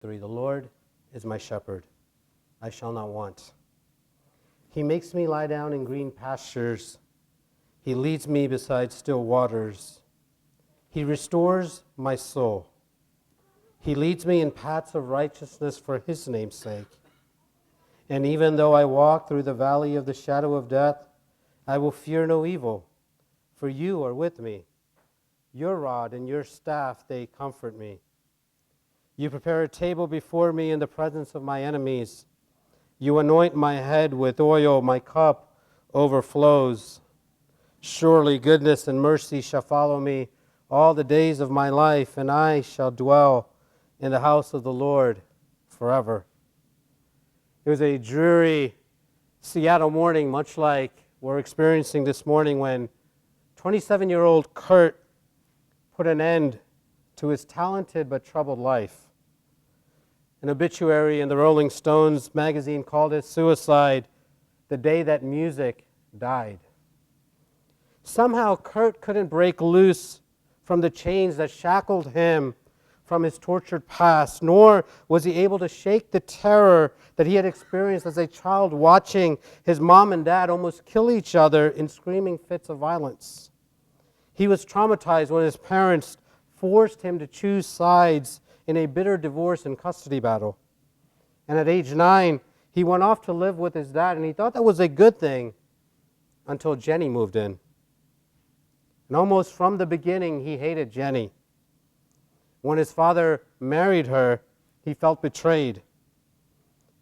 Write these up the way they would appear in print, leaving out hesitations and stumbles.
3. The Lord is my shepherd, I shall not want. He makes me lie down in green pastures. He leads me beside still waters. He restores my soul. He leads me in paths of righteousness for his name's sake. And even though I walk through the valley of the shadow of death, I will fear no evil, for you are with me. Your rod and your staff, they comfort me. You prepare a table before me in the presence of my enemies. You anoint my head with oil, my cup overflows. Surely goodness and mercy shall follow me all the days of my life, and I shall dwell in the house of the Lord forever. It was a dreary Seattle morning, much like we're experiencing this morning, when 27-year-old Kurt put an end to his talented but troubled life. An obituary in the Rolling Stones magazine called it suicide, the day that music died. Somehow Kurt couldn't break loose from the chains that shackled him from his tortured past, nor was he able to shake the terror that he had experienced as a child watching his mom and dad almost kill each other in screaming fits of violence. He was traumatized when his parents forced him to choose sides in a bitter divorce and custody battle. And at age 9, he went off to live with his dad, and he thought that was a good thing until Jenny moved in. And almost from the beginning, he hated Jenny. When his father married her, he felt betrayed.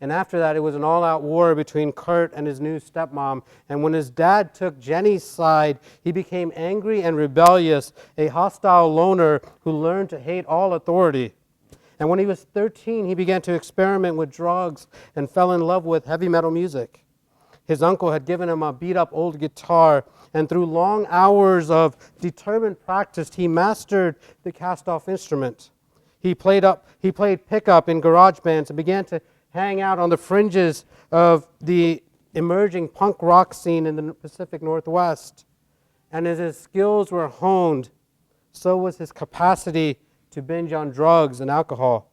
And after that, it was an all-out war between Kurt and his new stepmom. And when his dad took Jenny's side, he became angry and rebellious, a hostile loner who learned to hate all authority. And when he was 13, he began to experiment with drugs and fell in love with heavy metal music. His uncle had given him a beat-up old guitar, and through long hours of determined practice, he mastered the cast-off instrument. He played pickup in garage bands and began to hang out on the fringes of the emerging punk rock scene in the Pacific Northwest. And as his skills were honed, so was his capacity to binge on drugs and alcohol.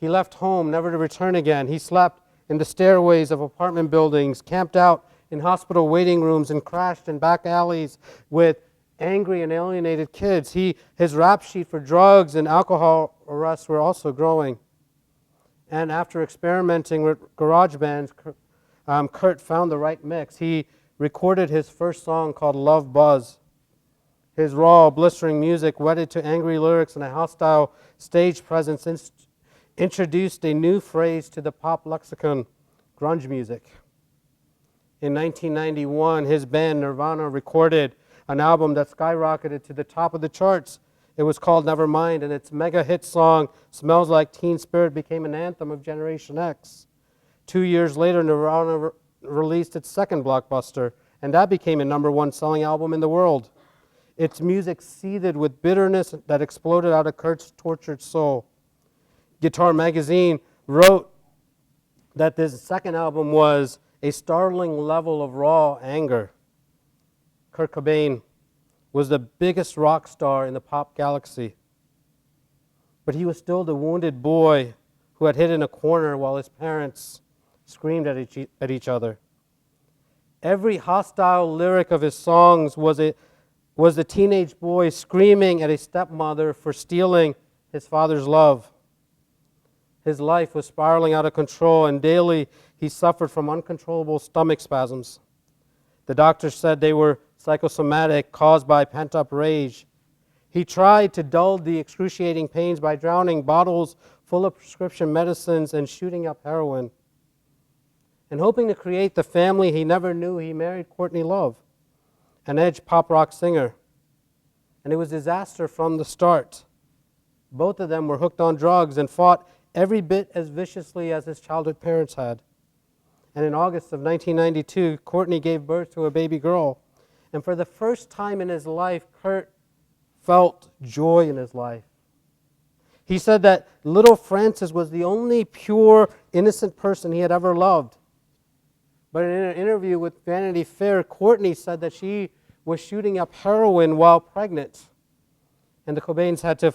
He left home, never to return again. He slept in the stairways of apartment buildings, camped out in hospital waiting rooms, and crashed in back alleys with angry and alienated kids. His rap sheet for drugs and alcohol arrests were also growing. And after experimenting with garage bands, Kurt found the right mix. He recorded his first song called Love Buzz. His raw, blistering music, wedded to angry lyrics and a hostile stage presence, introduced a new phrase to the pop lexicon, grunge music. In 1991, his band Nirvana recorded an album that skyrocketed to the top of the charts. It was called Nevermind, and its mega hit song, Smells Like Teen Spirit, became an anthem of Generation X. 2 years later, Nirvana released its second blockbuster, and that became a #1 selling album in the world. Its music seethed with bitterness that exploded out of Kurt's tortured soul. Guitar Magazine wrote that this second album was a startling level of raw anger. Kurt Cobain was the biggest rock star in the pop galaxy, but he was still the wounded boy who had hid in a corner while his parents screamed at each other. Every hostile lyric of his songs was the teenage boy screaming at a stepmother for stealing his father's love. His life was spiraling out of control, and daily he suffered from uncontrollable stomach spasms. The doctors said they were psychosomatic, caused by pent-up rage. He tried to dull the excruciating pains by drowning bottles full of prescription medicines and shooting up heroin. And hoping to create the family he never knew, he married Courtney Love, an edge pop rock singer. And it was disaster from the start. Both of them were hooked on drugs and fought every bit as viciously as his childhood parents had. And in August of 1992, Courtney gave birth to a baby girl. And for the first time in his life, Kurt felt joy in his life. He said that little Frances was the only pure, innocent person he had ever loved. But in an interview with Vanity Fair, Courtney said that she was shooting up heroin while pregnant. And the Cobains had to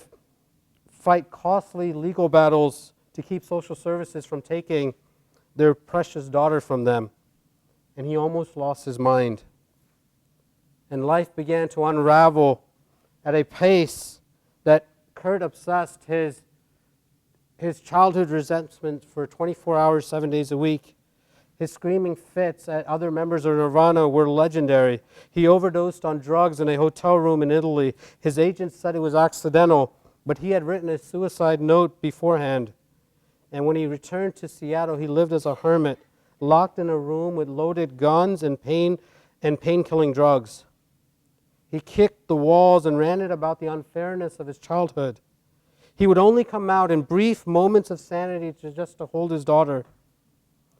fight costly legal battles to keep social services from taking their precious daughter from them. And he almost lost his mind. And life began to unravel at a pace that Kurt obsessed his childhood resentment for 24 hours, 7 days a week. His screaming fits at other members of Nirvana were legendary. He overdosed on drugs in a hotel room in Italy. His agent said it was accidental, but he had written a suicide note beforehand. And when he returned to Seattle, he lived as a hermit, locked in a room with loaded guns and pain-killing drugs. He kicked the walls and ranted about the unfairness of his childhood. He would only come out in brief moments of sanity just to hold his daughter.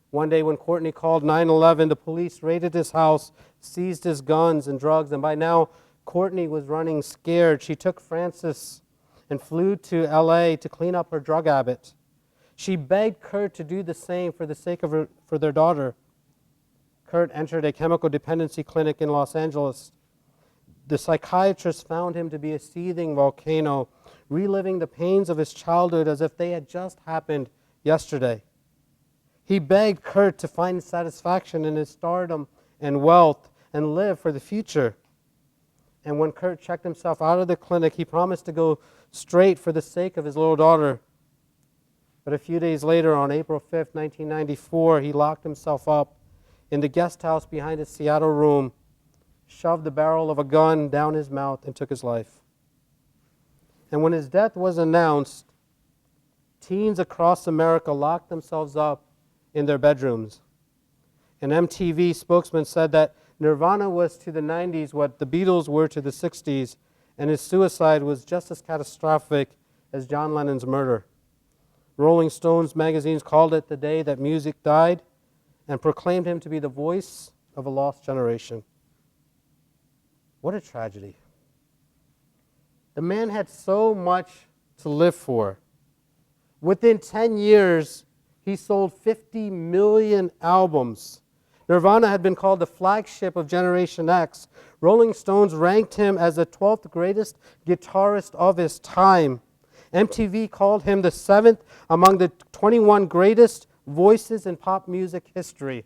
One day when Courtney called 911, the police raided his house, seized his guns and drugs, and by now Courtney was running scared. She took Francis and flew to LA to clean up her drug habit. She begged Kurt to do the same for the sake of for their daughter. Kurt entered a chemical dependency clinic in Los Angeles. The psychiatrist found him to be a seething volcano, reliving the pains of his childhood as if they had just happened yesterday. He begged Kurt to find satisfaction in his stardom and wealth and live for the future. And when Kurt checked himself out of the clinic, he promised to go straight for the sake of his little daughter. But a few days later, on April 5th, 1994, he locked himself up in the guest house behind his Seattle room, shoved the barrel of a gun down his mouth, and took his life. And when his death was announced, teens across America locked themselves up in their bedrooms. An MTV spokesman said that Nirvana was to the 90s what the Beatles were to the 60s, and his suicide was just as catastrophic as John Lennon's murder. Rolling Stones magazines called it the day that music died and proclaimed him to be the voice of a lost generation. What a tragedy. The man had so much to live for. Within 10 years, he sold 50 million albums. Nirvana had been called the flagship of Generation X. Rolling Stones ranked him as the 12th greatest guitarist of his time. MTV called him the 7th among the 21 greatest voices in pop music history.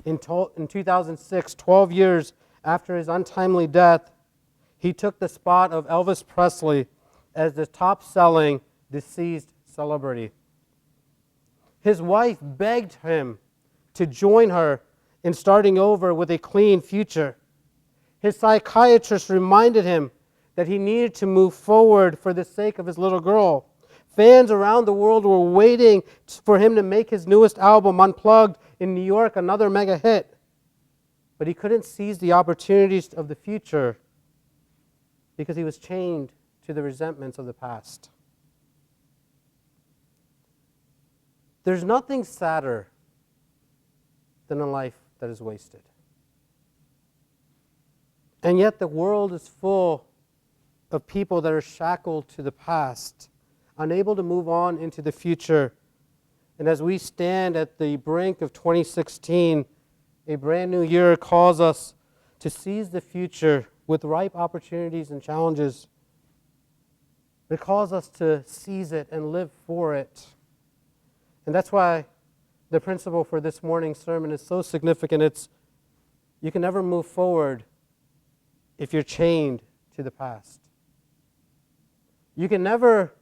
In 2006, 12 years after his untimely death, he took the spot of Elvis Presley as the top-selling deceased celebrity. His wife begged him to join her in starting over with a clean future. His psychiatrist reminded him that he needed to move forward for the sake of his little girl. Fans around the world were waiting for him to make his newest album, Unplugged, in New York, another mega hit. But he couldn't seize the opportunities of the future because he was chained to the resentments of the past. There's nothing sadder than a life that is wasted. And yet the world is full of people that are shackled to the past, unable to move on into the future. And as we stand at the brink of 2016, a brand new year calls us to seize the future with ripe opportunities and challenges. It calls us to seize it and live for it. And that's why the principle for this morning's sermon is so significant. It's you can never move forward if you're chained to the past. You can never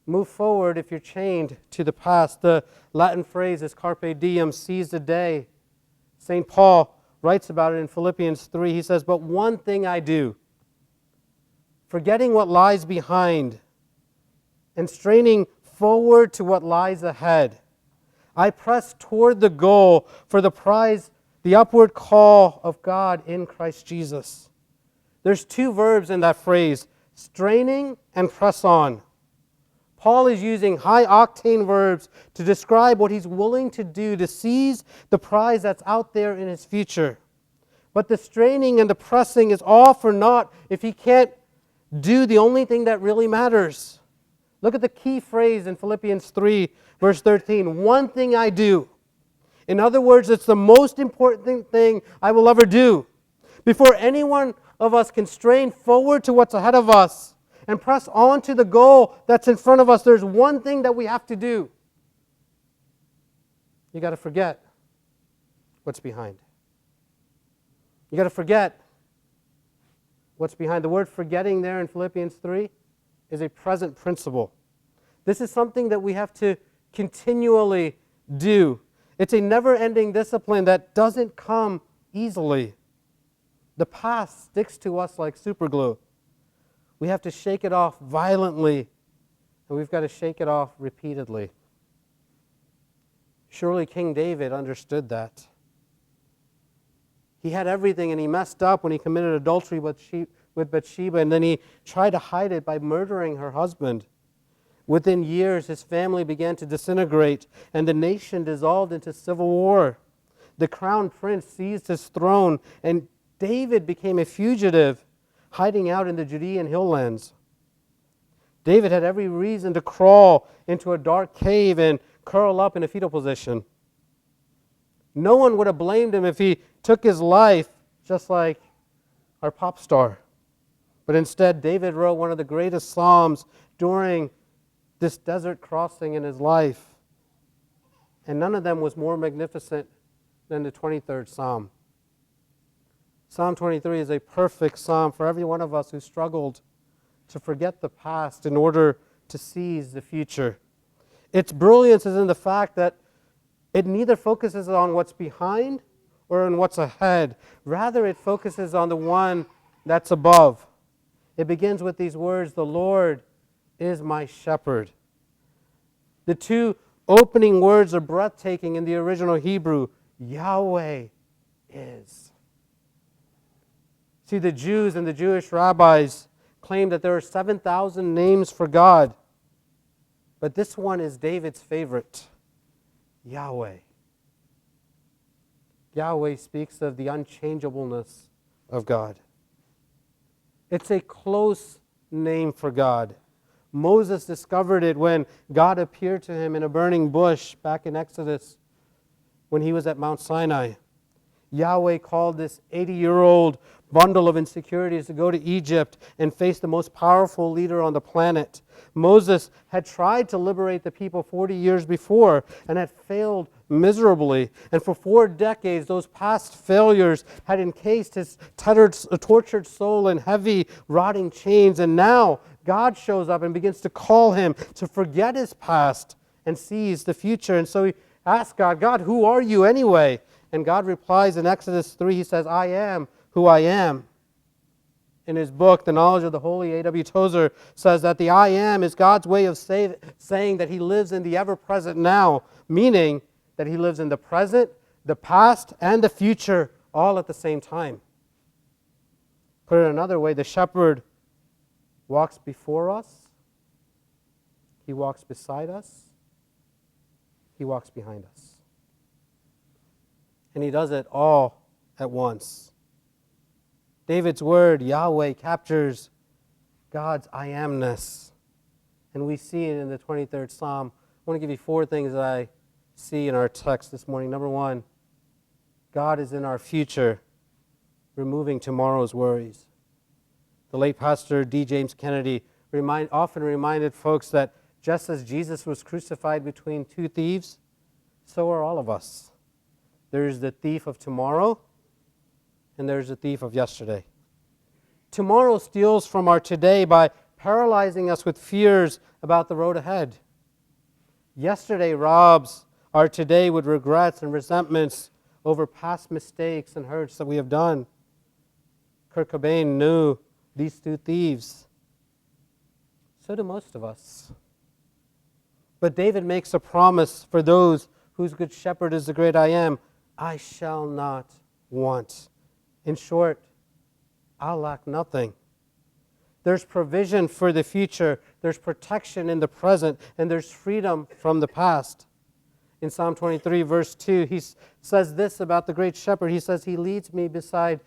move forward if you're chained to the past. The Latin phrase is carpe diem, seize the day. St. Paul writes about it in Philippians 3. He says, "But one thing I do, forgetting what lies behind and straining forward to what lies ahead, I press toward the goal for the prize, the upward call of God in Christ Jesus." There's two verbs in that phrase, straining and press on. Paul is using high-octane verbs to describe what he's willing to do to seize the prize that's out there in his future. But the straining and the pressing is all for naught if he can't do the only thing that really matters. Look at the key phrase in Philippians 3, verse 13. One thing I do. In other words, it's the most important thing I will ever do. Before anyone of us can strain forward to what's ahead of us, and press on to the goal that's in front of us, there's one thing that we have to do. You got to forget what's behind. You got to forget what's behind. The word forgetting there in Philippians 3 is a present principle. This is something that we have to continually do. It's a never-ending discipline that doesn't come easily. The past sticks to us like superglue. We have to shake it off violently, and we've got to shake it off repeatedly. Surely King David understood that. He had everything, and he messed up when he committed adultery with Bathsheba, and then he tried to hide it by murdering her husband. Within years, his family began to disintegrate, and the nation dissolved into civil war. The crown prince seized his throne, and David became a fugitive, hiding out in the Judean hilllands. David had every reason to crawl into a dark cave and curl up in a fetal position. No one would have blamed him if he took his life, just like our pop star. But instead, David wrote one of the greatest psalms during this desert crossing in his life. And none of them was more magnificent than the 23rd Psalm. Psalm 23 is a perfect psalm for every one of us who struggled to forget the past in order to seize the future. Its brilliance is in the fact that it neither focuses on what's behind or on what's ahead. Rather, it focuses on the one that's above. It begins with these words, "The Lord is my shepherd." The two opening words are breathtaking in the original Hebrew. Yahweh is. See, the Jews and the Jewish rabbis claim that there are 7,000 names for God. But this one is David's favorite, Yahweh. Yahweh speaks of the unchangeableness of God. It's a close name for God. Moses discovered it when God appeared to him in a burning bush back in Exodus when he was at Mount Sinai. Yahweh called this 80-year-old bundle of insecurities to go to Egypt and face the most powerful leader on the planet. Moses had tried to liberate the people 40 years before and had failed miserably. And for 4 decades, those past failures had encased his tortured soul in heavy, rotting chains. And now God shows up and begins to call him to forget his past and seize the future. And so he asks God, who are you anyway? And God replies in Exodus 3, he says, I am who I am. In his book, The Knowledge of the Holy, A.W. Tozer says that the I am is God's way of saying that he lives in the ever-present now, meaning that he lives in the present, the past, and the future all at the same time. Put it another way, the shepherd walks before us, he walks beside us, he walks behind us. And he does it all at once. David's word, Yahweh, captures God's I amness. And we see it in the 23rd Psalm. I want to give you 4 things that I see in our text this morning. Number 1, God is in our future, removing tomorrow's worries. The late pastor D. James Kennedy often reminded folks that just as Jesus was crucified between 2 thieves, so are all of us. There's the thief of tomorrow, and there's the thief of yesterday. Tomorrow steals from our today by paralyzing us with fears about the road ahead. Yesterday robs our today with regrets and resentments over past mistakes and hurts that we have done. Kurt Cobain knew these 2 thieves. So do most of us. But David makes a promise for those whose good shepherd is the great I am. I shall not want. In short, I'll lack nothing. There's provision for the future, there's protection in the present, and there's freedom from the past. In Psalm 23, verse 2, he says this about the great shepherd. He says, he leads me beside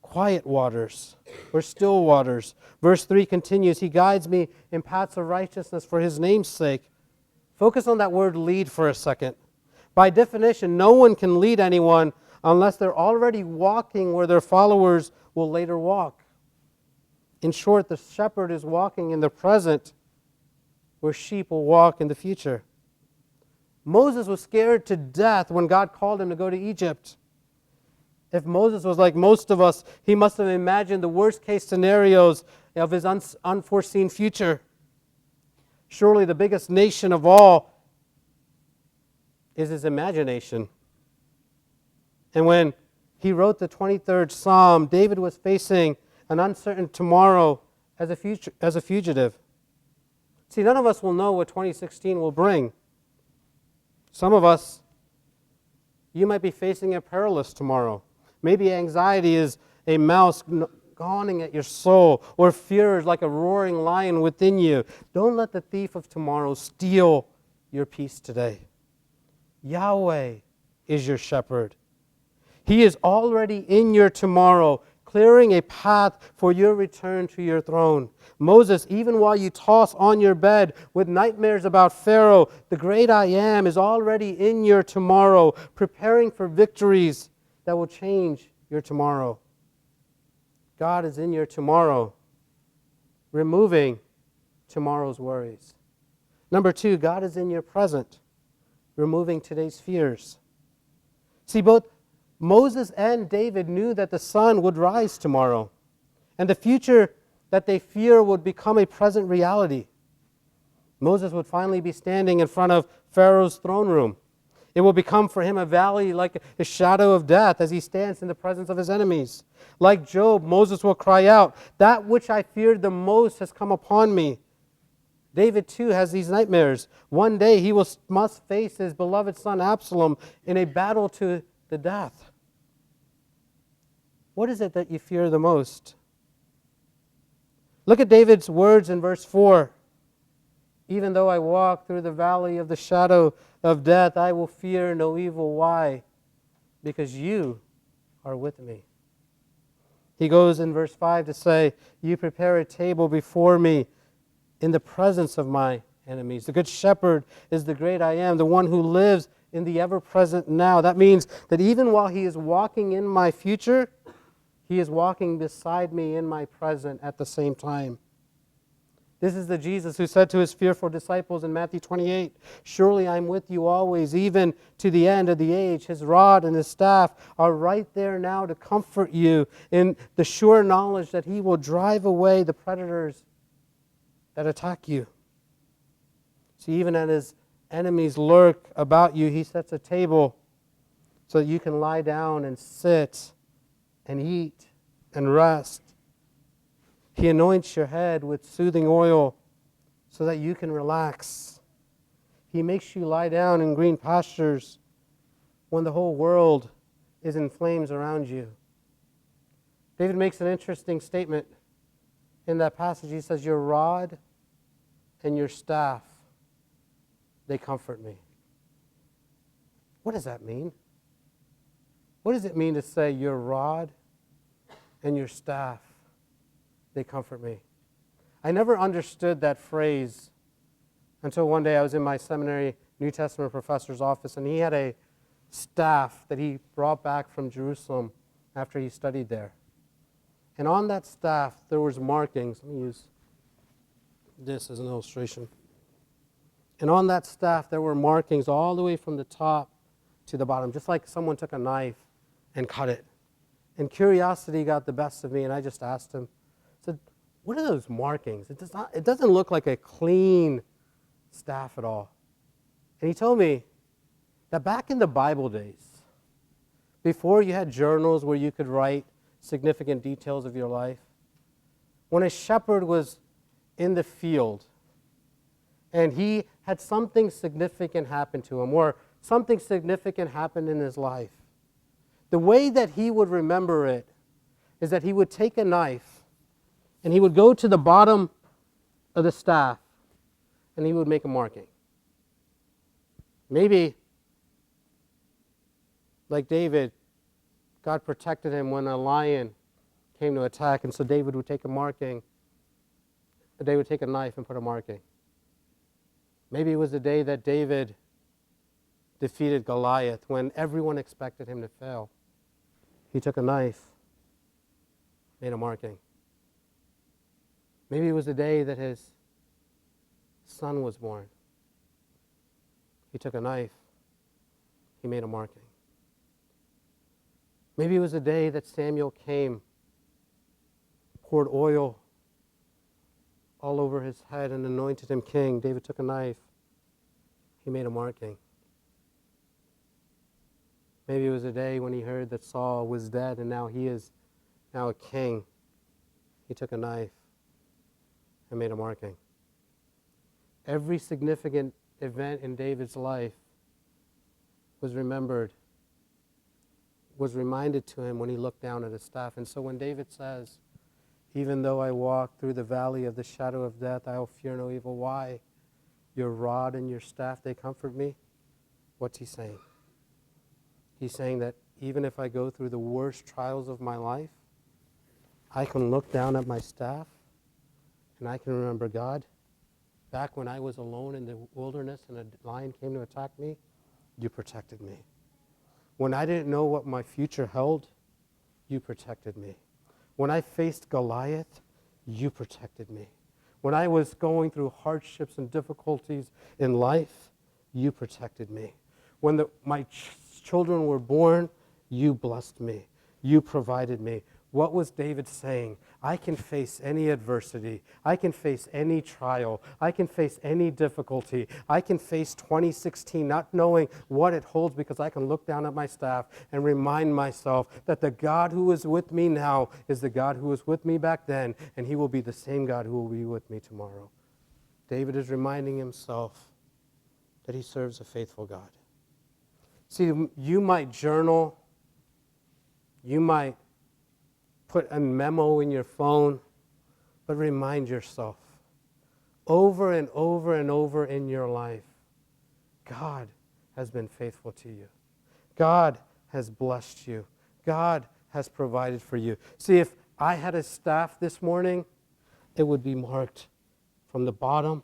quiet waters or still waters. Verse 3 continues, he guides me in paths of righteousness for his name's sake. Focus on that word lead for a second. By definition, no one can lead anyone unless they're already walking where their followers will later walk. In short, the shepherd is walking in the present where sheep will walk in the future. Moses was scared to death when God called him to go to Egypt. If Moses was like most of us, he must have imagined the worst case scenarios of his unforeseen future. Surely the biggest nation of all is his imagination. And when he wrote the 23rd Psalm, David was facing an uncertain tomorrow as a fugitive. See, none of us will know what 2016 will bring. Some of us, you might be facing a perilous tomorrow. Maybe anxiety is a mouse gnawing at your soul, or fear is like a roaring lion within you. Don't let the thief of tomorrow steal your peace today. Yahweh is your shepherd. He is already in your tomorrow, clearing a path for your return to your throne. Moses, even while you toss on your bed with nightmares about Pharaoh, the great I Am is already in your tomorrow, preparing for victories that will change your tomorrow. God is in your tomorrow, removing tomorrow's worries. Number 2, God is in your present, removing today's fears. See, both Moses and David knew that the sun would rise tomorrow, and the future that they fear would become a present reality. Moses would finally be standing in front of Pharaoh's throne room. It will become for him a valley like a shadow of death as he stands in the presence of his enemies. Like Job, Moses will cry out, "That which I feared the most has come upon me." David too has these nightmares. One day he must face his beloved son Absalom in a battle to the death. What is it that you fear the most? Look at David's words in verse 4. Even though I walk through the valley of the shadow of death, I will fear no evil. Why? Because you are with me. He goes in verse 5 to say, you prepare a table before me in the presence of my enemies. The good shepherd is the great I Am, the one who lives in the ever-present now. That means that even while he is walking in my future, he is walking beside me in my present at the same time. This is the Jesus who said to his fearful disciples in Matthew 28, surely I'm with you always, even to the end of the age. His rod and his staff are right there now to comfort you in the sure knowledge that he will drive away the predators that attack you. See, even as his enemies lurk about you, he sets a table so that you can lie down and sit and eat and rest. He anoints your head with soothing oil so that you can relax. He makes you lie down in green pastures when the whole world is in flames around you. David makes an interesting statement in that passage. He says, your rod and your staff, they comfort me. What does that mean? What does it mean to say your rod and your staff, they comfort me? I never understood that phrase until one day I was in my seminary New Testament professor's office, and he had a staff that he brought back from Jerusalem after he studied there. And on that staff there was markings. Let me use this as an illustration. And on that staff there were markings all the way from the top to the bottom, just like someone took a knife and cut it. And curiosity got the best of me, and I just asked him, I said, what are those markings? It doesn't look like a clean staff at all. And he told me that back in the Bible days, before you had journals where you could write significant details of your life, when a shepherd was in the field and he had something significant happen to him, or something significant happened in his life, the way that he would remember it is that he would take a knife and he would go to the bottom of the staff and he would make a marking. Maybe, like David, God protected him when a lion came to attack, and so David would take a marking. David would take a knife and put a marking. Maybe it was the day that David defeated Goliath when everyone expected him to fail. He took a knife, made a marking. Maybe it was the day that his son was born. He took a knife. He made a marking. Maybe it was the day that Samuel came, poured oil all over his head and anointed him king. David took a knife. He made a marking. Maybe it was a day when he heard that Saul was dead and now he is now a king. He took a knife and made a marking. Every significant event in David's life was remembered, was reminded to him when he looked down at his staff. And so when David says, even though I walk through the valley of the shadow of death, I will fear no evil. Why? Your rod and your staff, they comfort me. What's he saying? He's saying that even if I go through the worst trials of my life, I can look down at my staff and I can remember, God, back when I was alone in the wilderness and a lion came to attack me, you protected me. When I didn't know what my future held, you protected me. When I faced Goliath, you protected me. When I was going through hardships and difficulties in life, you protected me. When my children were born, you blessed me. You provided me. What was David saying? I can face any adversity. I can face any trial. I can face any difficulty. I can face 2016 not knowing what it holds because I can look down at my staff and remind myself that the God who is with me now is the God who was with me back then, and he will be the same God who will be with me tomorrow. David is reminding himself that he serves a faithful God. See, you might journal, you might put a memo in your phone, but remind yourself over and over and over in your life, God has been faithful to you. God has blessed you. God has provided for you. See, if I had a staff this morning, it would be marked from the bottom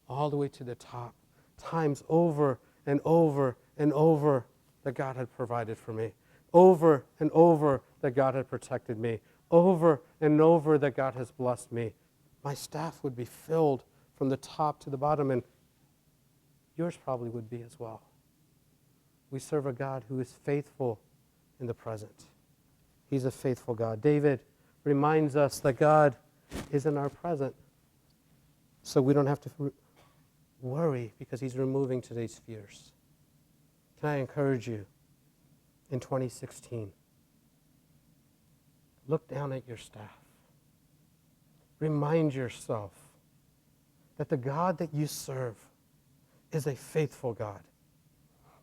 all the way to the top, times over and over and over that God had provided for me. Over and over that God had protected me. Over and over that God has blessed me. My staff would be filled from the top to the bottom, and yours probably would be as well. We serve a God who is faithful in the present. He's a faithful God. David reminds us that God is in our present, so we don't have to worry because he's removing today's fears. Can I encourage you in 2016? Look down at your staff. Remind yourself that the God that you serve is a faithful God.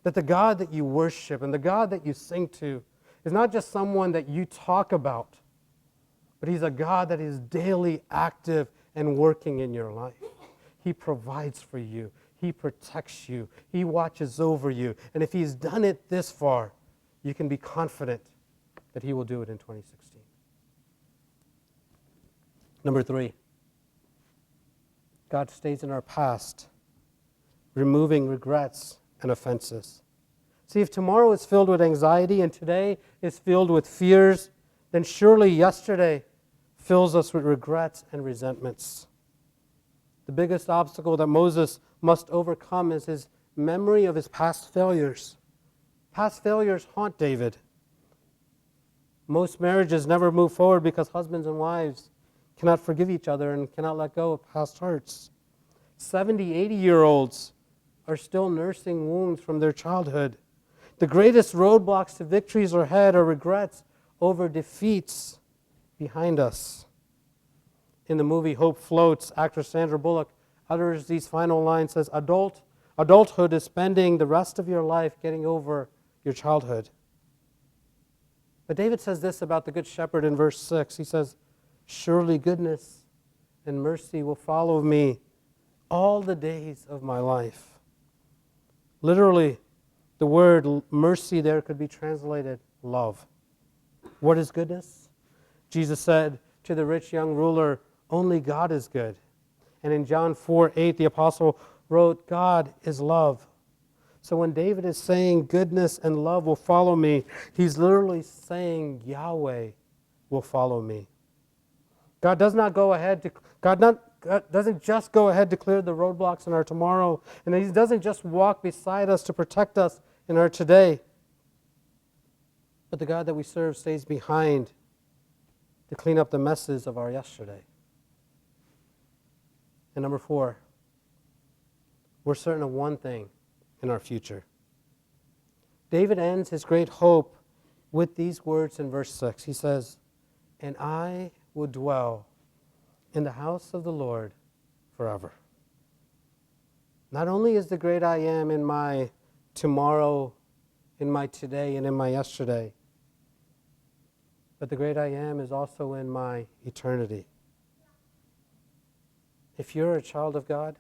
That the God that you worship and the God that you sing to is not just someone that you talk about, but he's a God that is daily active and working in your life. He provides for you. He protects you. He watches over you. And if he's done it this far, you can be confident that he will do it in 2016. Number 3, God stays in our past, removing regrets and offenses. See, if tomorrow is filled with anxiety and today is filled with fears, then surely yesterday fills us with regrets and resentments. The biggest obstacle that Moses must overcome is his memory of his past failures. Past failures haunt David. Most marriages never move forward because husbands and wives cannot forgive each other and cannot let go of past hurts. 70, 80-year-olds are still nursing wounds from their childhood. The greatest roadblocks to victories ahead are regrets over defeats behind us. In the movie Hope Floats, actress Sandra Bullock utters these final lines, says, adulthood is spending the rest of your life getting over your childhood. But David says this about the Good Shepherd in verse 6. He says, surely goodness and mercy will follow me all the days of my life. Literally, the word mercy there could be translated love. What is goodness? Jesus said to the rich young ruler, only God is good. And in John 4:8, the apostle wrote, God is love. So when David is saying goodness and love will follow me, he's literally saying Yahweh will follow me. God does not go ahead to God doesn't just go ahead to clear the roadblocks in our tomorrow, and He doesn't just walk beside us to protect us in our today. But the God that we serve stays behind to clean up the messes of our yesterday. And number 4, we're certain of one thing in our future. David ends his great hope with these words in verse 6. He says, "And I will dwell in the house of the Lord forever." Not only is the great I am in my tomorrow, in my today, and in my yesterday, but the great I am is also in my eternity. If you're a child of God,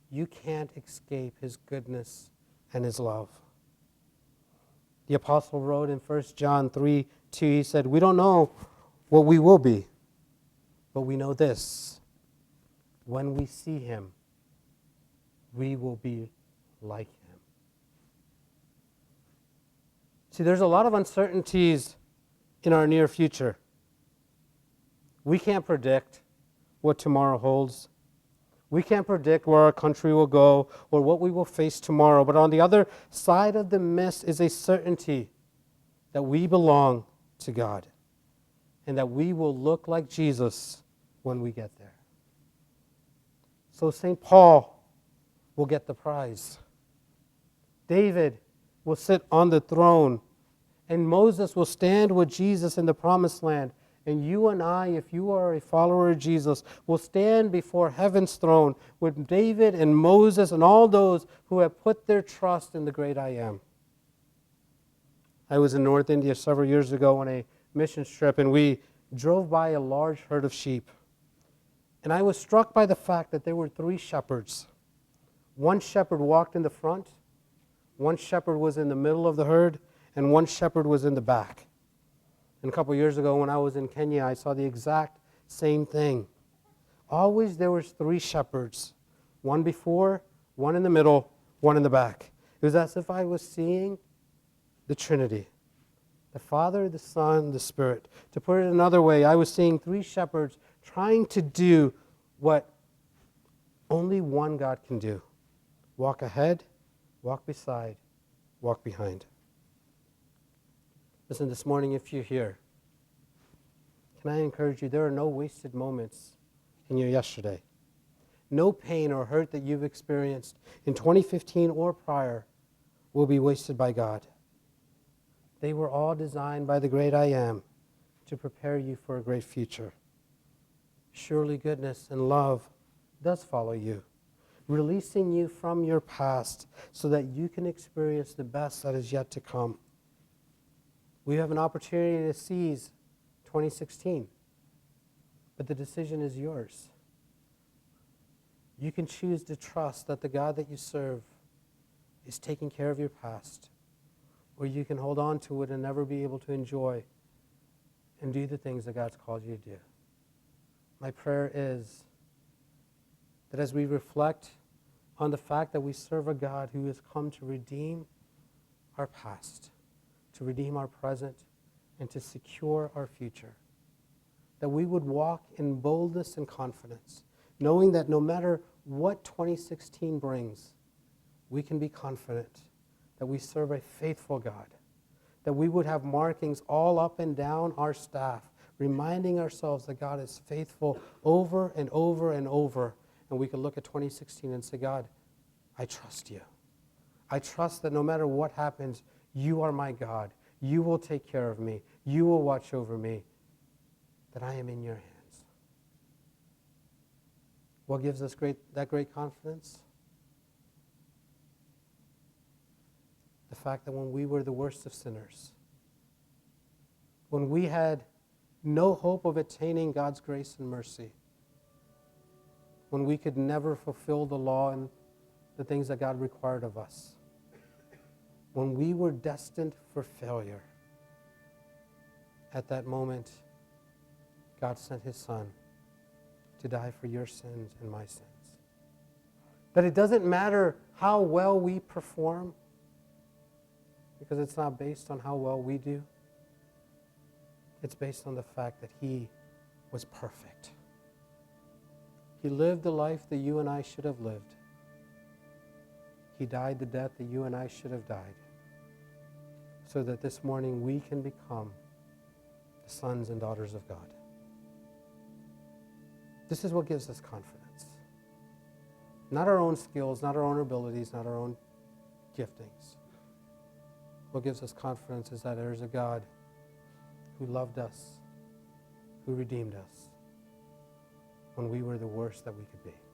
you can't escape His goodness and His love. The apostle wrote in 1 John 3:2, he said, "We don't know what we will be, but we know this: when we see Him, we will be like Him." See, there's a lot of uncertainties in our near future. We can't predict what tomorrow holds. We can't predict where our country will go or what we will face tomorrow. But on the other side of the mist is a certainty that we belong to God and that we will look like Jesus when we get there. So St. Paul will get the prize. David will sit on the throne, and Moses will stand with Jesus in the promised land. And you and I, if you are a follower of Jesus, will stand before heaven's throne with David and Moses and all those who have put their trust in the great I am. I was in North India several years ago on a mission trip, and we drove by a large herd of sheep. And I was struck by the fact that there were 3 shepherds. One shepherd walked in the front, one shepherd was in the middle of the herd, and one shepherd was in the back. And a couple years ago when I was in Kenya, I saw the exact same thing. Always there was 3 shepherds, one before, one in the middle, one in the back. It was as if I was seeing the Trinity, the Father, the Son, the Spirit. To put it another way, I was seeing 3 shepherds trying to do what only one God can do: walk ahead, walk beside, walk behind. Listen, this morning, if you're here, can I encourage you, there are no wasted moments in your yesterday. No pain or hurt that you've experienced in 2015 or prior will be wasted by God. They were all designed by the great I am to prepare you for a great future. Surely goodness and love does follow you, releasing you from your past so that you can experience the best that is yet to come. We have an opportunity to seize 2016, but the decision is yours. You can choose to trust that the God that you serve is taking care of your past, or you can hold on to it and never be able to enjoy and do the things that God's called you to do. My prayer is that as we reflect on the fact that we serve a God who has come to redeem our past, to redeem our present, and to secure our future, that we would walk in boldness and confidence, knowing that no matter what 2016 brings, we can be confident that we serve a faithful God, that we would have markings all up and down our staff, reminding ourselves that God is faithful over and over and over, and we can look at 2016 and say, God, I trust you. I trust that no matter what happens, you are my God. You will take care of me. You will watch over me. That I am in your hands. What gives us that great confidence? The fact that when we were the worst of sinners, when we had no hope of attaining God's grace and mercy, when we could never fulfill the law and the things that God required of us, when we were destined for failure, at that moment, God sent His Son to die for your sins and my sins. That it doesn't matter how well we perform, because it's not based on how well we do. It's based on the fact that He was perfect. He lived the life that you and I should have lived. He died the death that you and I should have died, so that this morning we can become the sons and daughters of God. This is what gives us confidence. Not our own skills, not our own abilities, not our own giftings. What gives us confidence is that there is a God who loved us, who redeemed us when we were the worst that we could be.